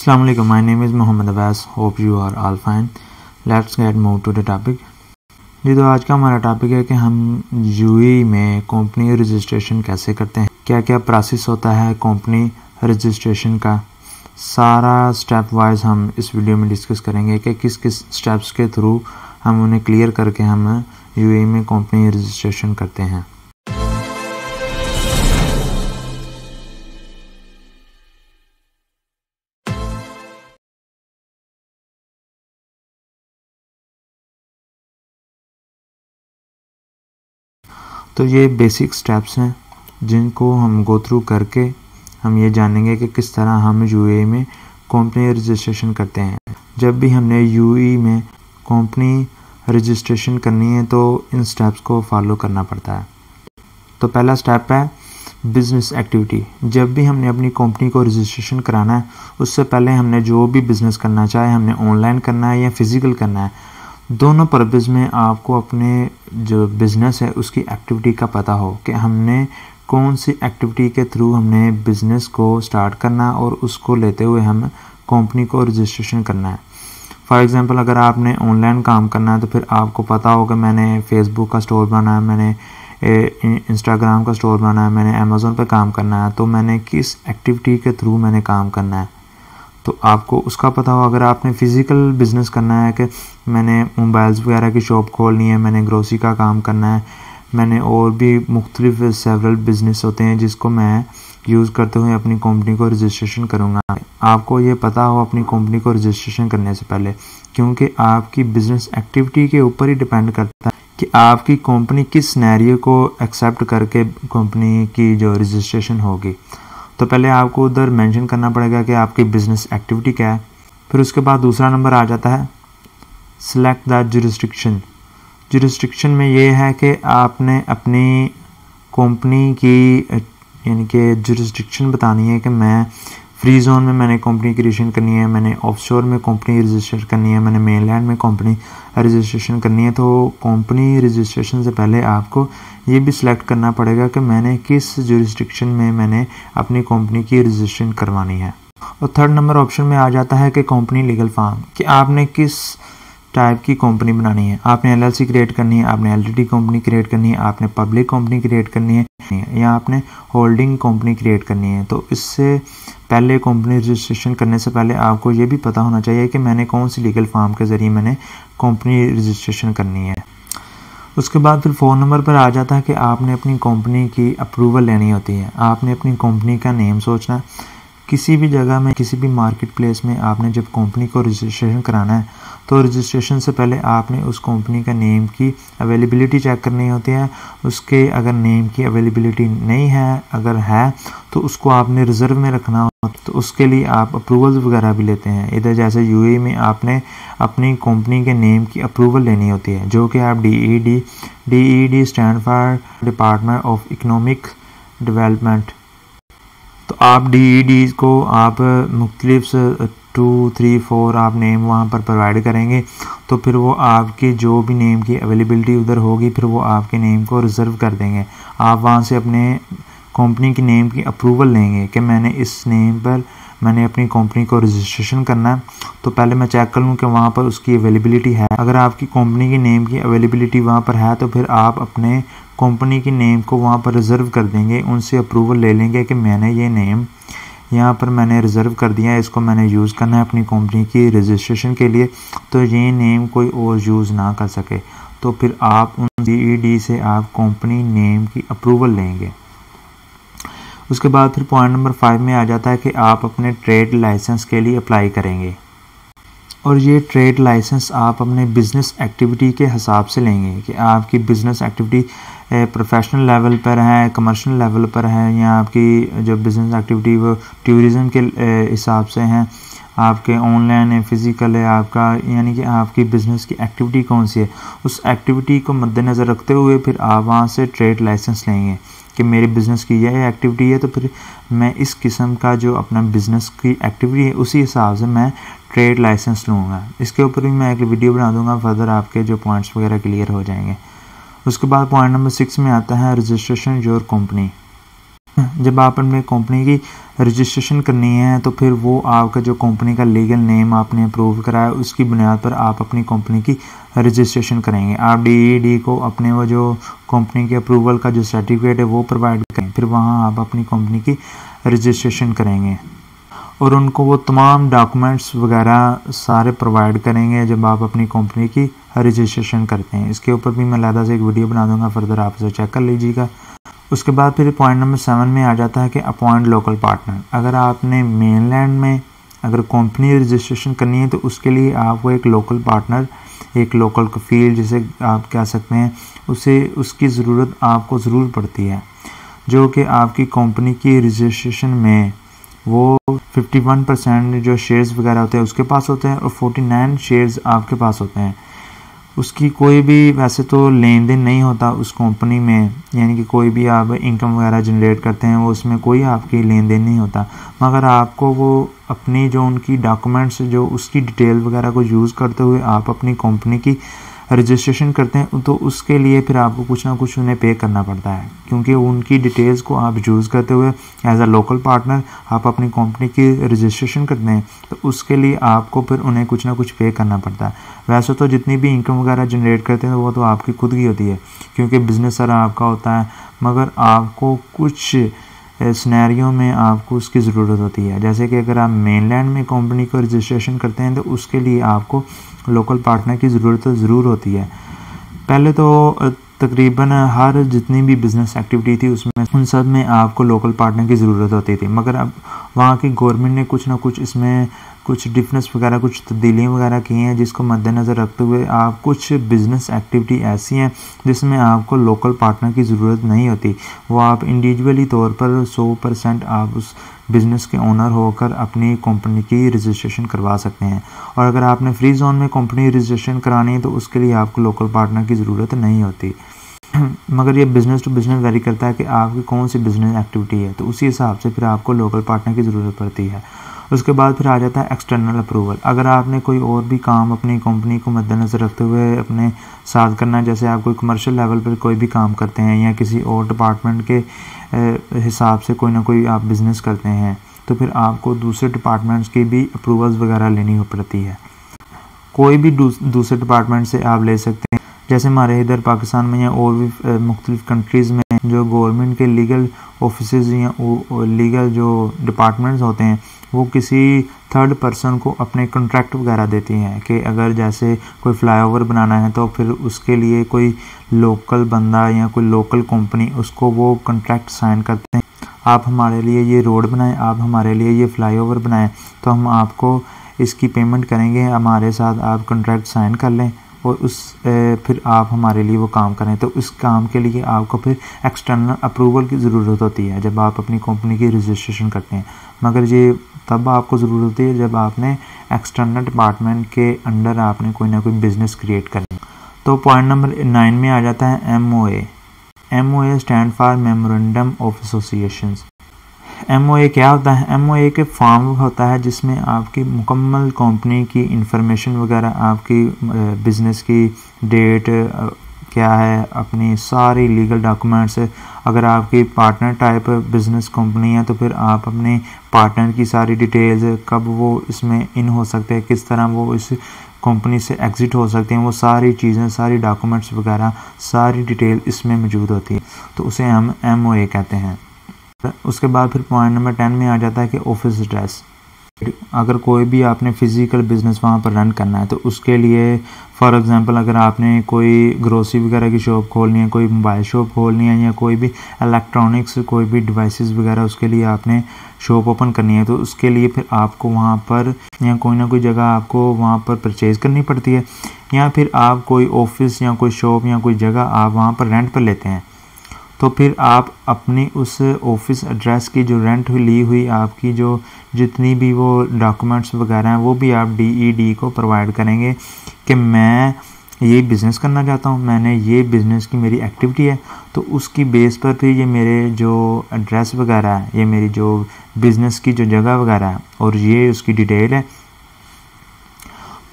Assalamu alaikum. My name is Mohammed Abbas. Hope you are all fine. Let's get move to the topic. जी, तो आज का हमारा topic है कि हम यूएई में कंपनी रजिस्ट्रेशन कैसे करते हैं, क्या क्या प्रोसेस होता है कंपनी रजिस्ट्रेशन का। सारा स्टेप वाइज हम इस वीडियो में डिस्कस करेंगे कि किस किस स्टेप्स के थ्रू हम उन्हें क्लियर करके हम यूएई में कंपनी रजिस्ट्रेशन करते हैं। तो ये बेसिक स्टेप्स हैं जिनको हम गो थ्रू करके हम ये जानेंगे कि किस तरह हम यूएई में कंपनी रजिस्ट्रेशन करते हैं। जब भी हमने यूएई में कंपनी रजिस्ट्रेशन करनी है तो इन स्टेप्स को फॉलो करना पड़ता है। तो पहला स्टेप है बिज़नेस एक्टिविटी। जब भी हमने अपनी कंपनी को रजिस्ट्रेशन कराना है उससे पहले हमने जो भी बिज़नेस करना चाहे, हमने ऑनलाइन करना है या फिज़िकल करना है, दोनों पर्पज़ में आपको अपने जो बिज़नेस है उसकी एक्टिविटी का पता हो कि हमने कौन सी एक्टिविटी के थ्रू हमने बिज़नेस को स्टार्ट करना और उसको लेते हुए हम कंपनी को रजिस्ट्रेशन करना है। फॉर एग्ज़ाम्पल, अगर आपने ऑनलाइन काम करना है तो फिर आपको पता हो कि मैंने फेसबुक का स्टोर बनाना है, मैंने इंस्टाग्राम का स्टोर बनाना है, मैंने अमेज़ोन पे काम करना है, तो मैंने किस एक्टिविटी के थ्रू मैंने काम करना है तो आपको उसका पता हो। अगर आपने फ़िज़िकल बिज़नेस करना है कि मैंने मोबाइल्स वगैरह की शॉप खोलनी है, मैंने ग्रोसरी का काम करना है, मैंने और भी मुख्तलिफ सेवरल बिज़नेस होते हैं जिसको मैं यूज़ करते हुए अपनी कंपनी को रजिस्ट्रेशन करूँगा। आपको ये पता हो अपनी कंपनी को रजिस्ट्रेशन करने से पहले, क्योंकि आपकी बिज़नेस एक्टिविटी के ऊपर ही डिपेंड करता है कि आपकी कंपनी किस सिनेरियो को एक्सेप्ट करके कंपनी की जो रजिस्ट्रेशन होगी। तो पहले आपको उधर मेंशन करना पड़ेगा कि आपकी बिज़नेस एक्टिविटी क्या है। फिर उसके बाद दूसरा नंबर आ जाता है सिलेक्ट द जुरिस्डिक्शन। जुरिस्डिक्शन में ये है कि आपने अपनी कंपनी की यानी कि जुरिस्डिक्शन बतानी है कि मैं फ्री जोन में मैंने कंपनी की रजिस्ट्रेशन करनी है, मैंने ऑफशोर में कंपनी रजिस्टर करनी है, मैंने मेनलैंड में कंपनी रजिस्ट्रेशन करनी है। तो कंपनी रजिस्ट्रेशन से पहले आपको ये भी सिलेक्ट करना पड़ेगा कि मैंने किस जुरिस्डिक्शन में मैंने अपनी कंपनी की रजिस्ट्रेशन करवानी है। और थर्ड नंबर ऑप्शन में आ जाता है कि कंपनी लीगल फॉर्म, कि आपने किस टाइप की कंपनी बनानी है। आपने एलएलसी क्रिएट करनी है, आपने एलटीडी कंपनी क्रिएट करनी है, आपने पब्लिक कंपनी क्रिएट करनी है या आपने होल्डिंग कंपनी क्रिएट करनी है। तो इससे पहले कंपनी रजिस्ट्रेशन करने से पहले आपको ये भी पता होना चाहिए कि मैंने कौन सी लीगल फॉर्म के ज़रिए मैंने कंपनी रजिस्ट्रेशन करनी है। उसके बाद फिर 4 नंबर पर आ जाता है कि आपने अपनी कंपनी की अप्रूवल लेनी होती है। आपने अपनी कंपनी का नेम सोचना। किसी भी जगह में, किसी भी मार्केट प्लेस में आपने जब कंपनी को रजिस्ट्रेशन कराना है तो रजिस्ट्रेशन से पहले आपने उस कंपनी का नेम की अवेलेबिलिटी चेक करनी होती है। उसके अगर नेम की अवेलेबिलिटी नहीं है, अगर है तो उसको आपने रिज़र्व में रखना हो, तो उसके लिए आप अप्रूवल्स वगैरह भी लेते हैं। इधर जैसे यूएई में आपने अपनी कंपनी के नेम की अप्रूवल लेनी होती है, जो कि आप DED stand for department of economic development. तो आप DED को आप मुख्तलिफ 2, 3, 4 आप नेम वहाँ पर प्रोवाइड करेंगे, तो फिर वो आपकी जो भी नेम की अवेलेबिलिटी उधर होगी फिर वो आपके नेम को रिज़र्व कर देंगे। आप वहाँ से अपने कंपनी की नेम की अप्रूवल लेंगे कि मैंने इस नेम पर मैंने अपनी कंपनी को रजिस्ट्रेशन करना है, तो पहले मैं चेक कर लूँ कि वहाँ पर उसकी अवेलेबिलिटी है। अगर आपकी कंपनी की नेम की अवेलेबिलिटी वहाँ पर है तो फिर आप अपने कंपनी की नेम को वहाँ पर रिज़र्व कर देंगे, उनसे अप्रूवल ले लेंगे कि मैंने ये नेम यहाँ पर मैंने रिज़र्व कर दिया है, इसको मैंने यूज़ करना है अपनी कंपनी की रजिस्ट्रेशन के लिए, तो ये नेम कोई और यूज़ ना कर सके। तो फिर आप उन DED से आप कंपनी नेम की अप्रूवल लेंगे। उसके बाद फिर पॉइंट नंबर 5 में आ जाता है कि आप अपने ट्रेड लाइसेंस के लिए अप्लाई करेंगे, और ये ट्रेड लाइसेंस आप अपने बिज़नेस एक्टिविटी के हिसाब से लेंगे कि आपकी बिज़नेस एक्टिविटी प्रोफेशनल लेवल पर है, कमर्शियल लेवल पर है, या आपकी जो बिज़नेस एक्टिविटी वो टूरिज़म के हिसाब से हैं, आपके ऑनलाइन है, फ़िज़िकल है आपका, यानी कि आपकी बिज़नेस की एक्टिविटी कौन सी है, उस एक्टिविटी को मद्देनज़र रखते हुए फिर आप वहाँ से ट्रेड लाइसेंस लेंगे कि मेरी बिज़नेस की यह एक्टिविटी है, तो फिर मैं इस किस्म का जो अपना बिज़नेस की एक्टिविटी है उसी हिसाब से मैं ट्रेड लाइसेंस लूँगा। इसके ऊपर भी मैं एक वीडियो बना दूँगा, फर्दर आपके जो पॉइंट्स वगैरह क्लियर हो जाएंगे। उसके बाद पॉइंट नंबर 6 में आता है रजिस्ट्रेशन योर कंपनी। जब आप अपने कंपनी की रजिस्ट्रेशन करनी है तो फिर वो आपका जो कंपनी का लीगल नेम आपने अप्रूव कराया उसकी बुनियाद पर आप अपनी कंपनी की रजिस्ट्रेशन करेंगे। आप DED को अपने वो जो कंपनी के अप्रूवल का जो सर्टिफिकेट है वो प्रोवाइड करें, फिर वहाँ आप अपनी कंपनी की रजिस्ट्रेशन करेंगे और उनको वो तमाम डॉक्यूमेंट्स वगैरह सारे प्रोवाइड करेंगे जब आप अपनी कंपनी की रजिस्ट्रेशन करते हैं। इसके ऊपर भी मैं अलग से एक वीडियो बना दूंगा, फर्दर आप इसे चेक कर लीजिएगा। उसके बाद फिर पॉइंट नंबर 7 में आ जाता है कि अपॉइंट लोकल पार्टनर। अगर आपने मेनलैंड में अगर कंपनी रजिस्ट्रेशन करनी है तो उसके लिए आपको एक लोकल पार्टनर, एक लोकल कफील जिसे आप कह सकते हैं, उसकी ज़रूरत आपको ज़रूर पड़ती है, जो कि आपकी कंपनी की रजिस्ट्रेशन में वो 51% जो शेयर्स वगैरह होते हैं उसके पास होते हैं और 49 शेयर्स आपके पास होते हैं। उसकी कोई भी वैसे तो लेन देन नहीं होता उस कंपनी में, यानी कि कोई भी आप इनकम वगैरह जनरेट करते हैं वो उसमें कोई आपकी लेन देन नहीं होता, मगर आपको वो अपनी जो उनकी डॉक्यूमेंट्स जो उसकी डिटेल वगैरह को यूज़ करते हुए आप अपनी कंपनी की रजिस्ट्रेशन करते हैं तो उसके लिए फिर आपको कुछ ना कुछ उन्हें पे करना पड़ता है, क्योंकि उनकी डिटेल्स को आप यूज़ करते हुए एज अ लोकल पार्टनर आप अपनी कंपनी की रजिस्ट्रेशन करते हैं तो उसके लिए आपको फिर उन्हें कुछ ना कुछ पे करना पड़ता है। वैसे तो जितनी भी इनकम वगैरह जनरेट करते हैं वो तो आपकी खुद की होती है क्योंकि बिज़नेस सारा आपका होता है, मगर आपको कुछ सिनेरियो में आपको उसकी ज़रूरत होती है। जैसे कि अगर आप मेनलैंड में कंपनी को रजिस्ट्रेशन करते हैं तो उसके लिए आपको लोकल पार्टनर की ज़रूरत ज़रूर होती है। पहले तो तकरीबन हर जितनी भी बिज़नेस एक्टिविटी थी उसमें उन सब में आपको लोकल पार्टनर की ज़रूरत होती थी, मगर अब वहाँ की गवर्नमेंट ने कुछ ना कुछ इसमें कुछ डिफरेंस वगैरह कुछ तब्दीलियाँ वगैरह की हैं जिसको मद्देनज़र रखते हुए आप कुछ बिज़नेस एक्टिविटी ऐसी हैं जिसमें आपको लोकल पार्टनर की ज़रूरत नहीं होती, वो आप इंडिविजुअली तौर पर 100% आप उस बिज़नेस के ओनर होकर अपनी कंपनी की रजिस्ट्रेशन करवा सकते हैं। और अगर आपने फ्री जोन में कंपनी रजिस्ट्रेशन करानी है तो उसके लिए आपको लोकल पार्टनर की ज़रूरत नहीं होती, मगर ये बिज़नेस टू बिज़नेस वेरी करता है कि आपकी कौन सी बिज़नेस एक्टिविटी है, तो उसी हिसाब से फिर आपको लोकल पार्टनर की ज़रूरत पड़ती है। उसके बाद फिर आ जाता है एक्सटर्नल अप्रूवल। अगर आपने कोई और भी काम अपनी कंपनी को मद्देनज़र रखते हुए अपने साथ करना है, जैसे आप कोई कमर्शियल लेवल पर कोई भी काम करते हैं या किसी और डिपार्टमेंट के हिसाब से कोई ना कोई आप बिज़नेस करते हैं, तो फिर आपको दूसरे डिपार्टमेंट्स की भी अप्रूवल्स वगैरह लेनी पड़ती है। कोई भी दूसरे डिपार्टमेंट से आप ले सकते हैं, जैसे हमारे इधर पाकिस्तान में या और भी मुख्तलिफ कंट्रीज़ में जो गवर्नमेंट के लीगल ऑफिसेज या लीगल जो डिपार्टमेंट्स होते हैं वो किसी थर्ड पर्सन को अपने कॉन्ट्रैक्ट वगैरह देती हैं कि अगर जैसे कोई फ्लाईओवर बनाना है तो फिर उसके लिए कोई लोकल बंदा या कोई लोकल कंपनी उसको वो कॉन्ट्रैक्ट साइन करते हैं, आप हमारे लिए ये रोड बनाएं, आप हमारे लिए ये फ्लाईओवर बनाएं, तो हम आपको इसकी पेमेंट करेंगे, हमारे साथ आप कॉन्ट्रैक्ट साइन कर लें और फिर आप हमारे लिए वो काम करें। तो इस काम के लिए आपको फिर एक्सटर्नल अप्रूवल की ज़रूरत होती है जब आप अपनी कंपनी की रजिस्ट्रेशन करते हैं, मगर ये तब आपको ज़रूरत होती है जब आपने एक्सटर्नल डिपार्टमेंट के अंडर आपने कोई ना कोई बिज़नेस क्रिएट करना। तो पॉइंट नंबर 9 में आ जाता है MOA। MOA stand for memorandum of associations. MOA क्या होता है? MOA एक फॉर्म होता है जिसमें आपकी मुकम्मल कंपनी की इंफॉर्मेशन वगैरह, आपकी बिज़नेस की डेट क्या है, अपनी सारी लीगल डॉक्यूमेंट्स, अगर आपकी पार्टनर टाइप बिज़नेस कंपनी है तो फिर आप अपने पार्टनर की सारी डिटेल्स, कब वो इसमें इन हो सकते हैं, किस तरह वो इस कंपनी से एग्ज़िट हो सकते हैं, वो सारी चीज़ें, सारी डॉक्यूमेंट्स वगैरह, सारी डिटेल इसमें मौजूद होती है, तो उसे हम MOA कहते हैं। उसके बाद फिर पॉइंट नंबर 10 में आ जाता है कि ऑफिस एड्रेस। अगर कोई भी आपने फ़िज़िकल बिज़नेस वहाँ पर रन करना है तो उसके लिए फॉर एग्ज़ाम्पल अगर आपने कोई ग्रोसरी वगैरह की शॉप खोलनी है, कोई मोबाइल शॉप खोलनी है या कोई भी इलेक्ट्रॉनिक्स कोई भी डिवाइसेस वगैरह उसके लिए आपने शॉप ओपन करनी है, तो उसके लिए फिर आपको वहाँ पर या कोई ना कोई जगह आपको वहाँ पर परचेज़ करनी पड़ती है, या फिर आप कोई ऑफिस या कोई शॉप या कोई जगह आप वहाँ पर रेंट पर लेते हैं, तो फिर आप अपनी उस ऑफिस एड्रेस की जो रेंट ली हुई आपकी जो जितनी भी वो डॉक्यूमेंट्स वगैरह हैं वो भी आप DED को प्रोवाइड करेंगे कि मैं ये बिज़नेस करना चाहता हूँ, मैंने ये बिज़नेस की मेरी एक्टिविटी है, तो उसकी बेस पर फिर ये मेरे जो एड्रेस वगैरह है, ये मेरी जो बिज़नेस की जो जगह वगैरह है और ये उसकी डिटेल है,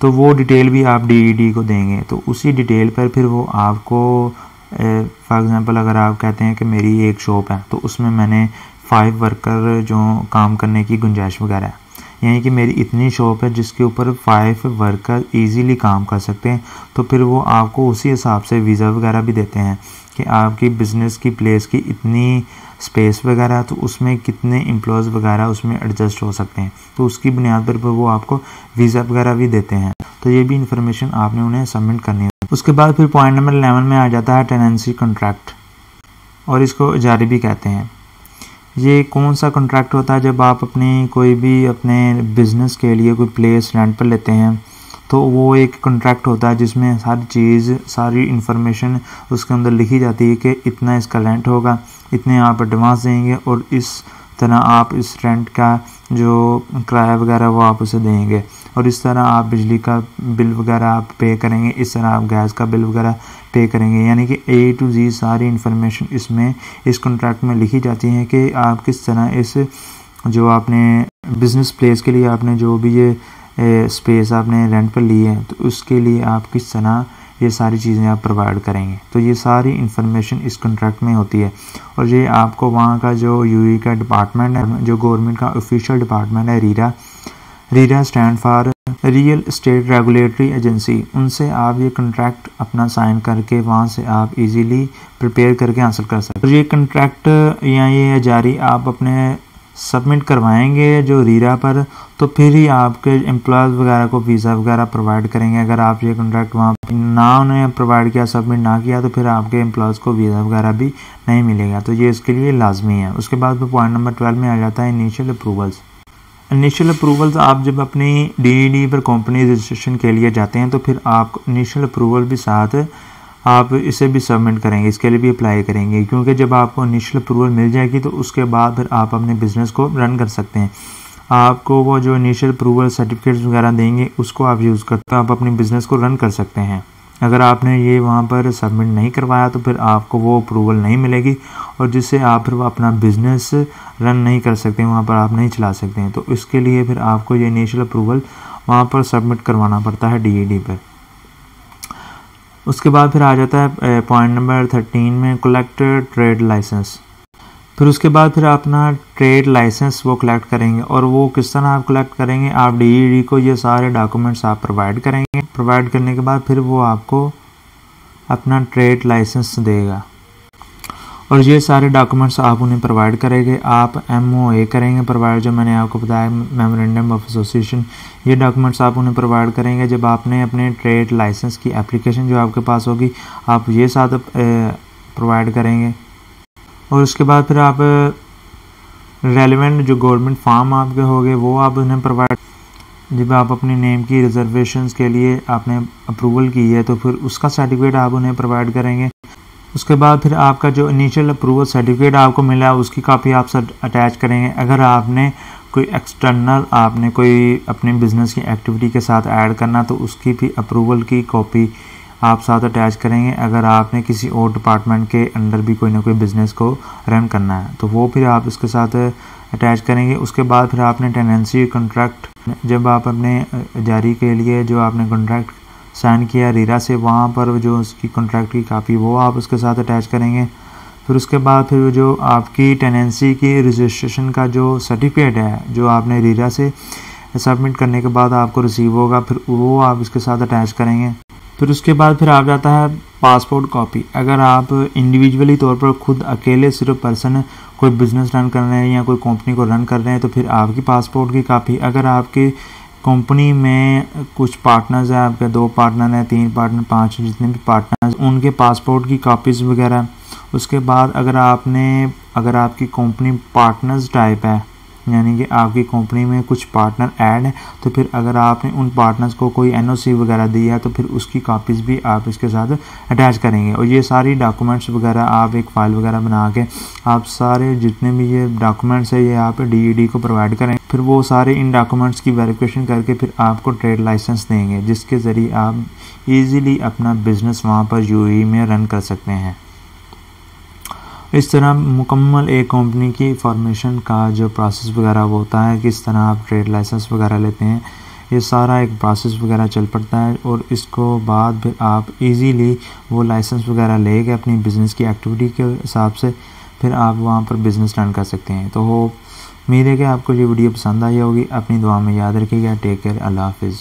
तो वो डिटेल भी आप DED को देंगे। तो उसी डिटेल पर फिर वो आपको फॉर एग्ज़ाम्पल अगर आप कहते हैं कि मेरी एक शॉप है तो उसमें मैंने 5 वर्कर जो काम करने की गुंजाइश वगैरह है, यानी कि मेरी इतनी शॉप है जिसके ऊपर 5 वर्कर इजीली काम कर सकते हैं, तो फिर वो आपको उसी हिसाब से वीज़ा वगैरह भी देते हैं कि आपकी बिज़नेस की प्लेस की इतनी स्पेस वगैरह, तो उसमें कितने एम्प्लॉयज़ वगैरह उसमें एडजस्ट हो सकते हैं, तो उसकी बुनियाद पर वो आपको वीज़ा वगैरह भी देते हैं। तो ये भी इंफॉर्मेशन आपने उन्हें सबमिट करनी है। उसके बाद फिर पॉइंट नंबर 11 में आ जाता है टेनेंसी कॉन्ट्रैक्ट, और इसको इजारे भी कहते हैं। ये कौन सा कॉन्ट्रैक्ट होता है? जब आप अपनी कोई भी अपने बिज़नेस के लिए कोई प्लेस रेंट पर लेते हैं, तो वो एक कॉन्ट्रैक्ट होता है जिसमें सारी चीज़, सारी इंफॉर्मेशन उसके अंदर लिखी जाती है कि इतना इसका रेंट होगा, इतने आप एडवांस देंगे और इस तरह आप इस रेंट का जो किराया वगैरह वो आप उसे देंगे, और इस तरह आप बिजली का बिल वगैरह आप पे करेंगे, इस तरह आप गैस का बिल वगैरह पे करेंगे। यानी कि A to Z सारी इंफॉर्मेशन इसमें इस कॉन्ट्रैक्ट में लिखी जाती है कि आप किस तरह इस जो आपने बिज़नेस प्लेस के लिए आपने जो भी ये स्पेस आपने रेंट पर ली है, तो उसके लिए आप किस तरह ये सारी चीज़ें आप प्रोवाइड करेंगे। तो ये सारी इंफॉर्मेशन इस कॉन्ट्रैक्ट में होती है, और ये आपको वहाँ का जो यूएई का डिपार्टमेंट है, जो गवर्नमेंट का ऑफिशियल डिपार्टमेंट है, RERA stand for real estate regulatory agency, उनसे आप ये कॉन्ट्रैक्ट अपना साइन करके वहाँ से आप इजीली प्रिपेयर करके हासिल कर सकते हैं। ये कॉन्ट्रैक्ट या ये जारी आप अपने सबमिट करवाएंगे जो रीरा पर, तो फिर ही आपके एम्प्लॉयज़ वगैरह को वीज़ा वगैरह प्रोवाइड करेंगे। अगर आप ये कॉन्ट्रैक्ट वहाँ ना उन्हें प्रोवाइड किया, सबमिट ना किया, तो फिर आपके एम्प्लॉयज़ को वीज़ा वगैरह भी नहीं मिलेगा। तो ये इसके लिए लाजमी है। उसके बाद फिर पॉइंट नंबर 12 में आ जाता है इनिशियल अप्रूवल्स। इनिशियल अप्रूवल्स आप जब अपनी DED पर कंपनी रजिस्ट्रेशन के लिए जाते हैं, तो फिर आप इनिशियल अप्रूवल भी साथ आप इसे भी सबमिट करेंगे, इसके लिए भी अप्लाई करेंगे, क्योंकि जब आपको इनिशियल अप्रूवल मिल जाएगी तो उसके बाद फिर आप अपने बिज़नेस को रन कर सकते हैं। आपको वो जो इनिशियल अप्रूवल सर्टिफिकेट्स वगैरह देंगे उसको आप यूज़ करते आप अपनी बिज़नेस को रन कर सकते हैं। अगर आपने ये वहाँ पर सबमिट नहीं करवाया तो फिर आपको वो अप्रूवल नहीं मिलेगी, और जिससे आप फिर अपना बिज़नेस रन नहीं कर सकते, वहाँ पर आप नहीं चला सकते हैं। तो इसके लिए फिर आपको ये इनिशियल अप्रूवल वहाँ पर सबमिट करवाना पड़ता है DED पर। उसके बाद फिर आ जाता है पॉइंट नंबर 13 में कलेक्ट ट्रेड लाइसेंस। फिर उसके बाद फिर अपना ट्रेड लाइसेंस वो कलेक्ट करेंगे, और वो किस तरह आप कलेक्ट करेंगे? आप DED को ये सारे डॉक्यूमेंट्स आप प्रोवाइड करेंगे। प्रोवाइड करने के बाद फिर वो आपको अपना ट्रेड लाइसेंस देगा, और ये सारे डॉक्यूमेंट्स आप उन्हें प्रोवाइड करेंगे। आप MOA करेंगे प्रोवाइड, जो मैंने आपको बताया मेमोरेंडम ऑफ एसोसिएशन, ये डॉक्यूमेंट्स आप उन्हें प्रोवाइड करेंगे। जब आपने अपने ट्रेड लाइसेंस की एप्लीकेशन जो आपके पास होगी, आप ये साथ प्रोवाइड करेंगे। और उसके बाद फिर आप रेलिवेंट जो गवर्नमेंट फॉर्म आपके होंगे वो आप उन्हें प्रोवाइड, जब आप अपनी नेम की रिजर्वेशंस के लिए आपने अप्रूवल की है तो फिर उसका सर्टिफिकेट आप उन्हें प्रोवाइड करेंगे। उसके बाद फिर आपका जो इनिशियल अप्रूवल सर्टिफिकेट आपको मिला उसकी कापी आप अटैच करेंगे। अगर आपने कोई एक्सटर्नल आपने कोई अपने बिज़नेस की एक्टिविटी के साथ ऐड करना तो उसकी भी अप्रूवल की कॉपी आप साथ अटैच करेंगे। अगर आपने किसी और डिपार्टमेंट के अंडर भी कोई ना कोई बिज़नेस को रन करना है तो वो फिर आप इसके साथ अटैच करेंगे। उसके बाद फिर आपने टेनेंसी कॉन्ट्रैक्ट, जब आप अपने जारी के लिए जो आपने कॉन्ट्रैक्ट साइन किया रीरा से, वहाँ पर जो उसकी कॉन्ट्रैक्ट की कापी वो आप उसके साथ अटैच करेंगे। फिर उसके बाद फिर जो आपकी टेनेंसी की रजिस्ट्रेशन का जो सर्टिफिकेट है जो आपने रीरा से सबमिट करने के बाद आपको रिसीव होगा, फिर वो आप इसके साथ अटैच करेंगे। फिर उसके बाद फिर आ जाता है पासपोर्ट कॉपी। अगर आप इंडिविजुअली तौर पर खुद अकेले सिर्फ पर्सन कोई बिज़नेस रन कर रहे हैं या कोई कंपनी को रन कर रहे हैं तो फिर आपकी पासपोर्ट की कापी। अगर आपकी कंपनी में कुछ पार्टनर्स हैं, आपके 2 पार्टनर हैं, 3 पार्टनर, 5 जितने भी पार्टनर्स, उनके पासपोर्ट की कापीज़ वगैरह। उसके बाद अगर आपकी कंपनी पार्टनर्स टाइप है, यानी कि आपकी कंपनी में कुछ पार्टनर ऐड है, तो फिर अगर आपने उन पार्टनर्स को कोई NOC वगैरह दी है तो फिर उसकी कापीज़ भी आप इसके साथ अटैच करेंगे। और ये सारी डॉक्यूमेंट्स वगैरह आप एक फ़ाइल वगैरह बना के आप सारे जितने भी ये डॉक्यूमेंट्स है ये आप DED को प्रोवाइड करें। फिर वो सारे इन डॉक्यूमेंट्स की वेरिफिकेशन करके फिर आपको ट्रेड लाइसेंस देंगे, जिसके ज़रिए आप ईज़िली अपना बिज़नेस वहाँ पर UAE में रन कर सकते हैं। इस तरह मुकम्मल एक कंपनी की फॉर्मेशन का जो प्रोसेस वगैरह वो होता है, किस तरह आप ट्रेड लाइसेंस वगैरह लेते हैं, ये सारा एक प्रोसेस वगैरह चल पड़ता है। और इसको बाद फिर आप इजीली वो लाइसेंस वगैरह लेके अपनी बिज़नेस की एक्टिविटी के हिसाब से फिर आप वहाँ पर बिज़नेस रन कर सकते हैं। तो उम्मीद है कि आपको ये वीडियो पसंद आई होगी। अपनी दुआ में याद रखिएगा। Take care. अल्लाह हाफिज़।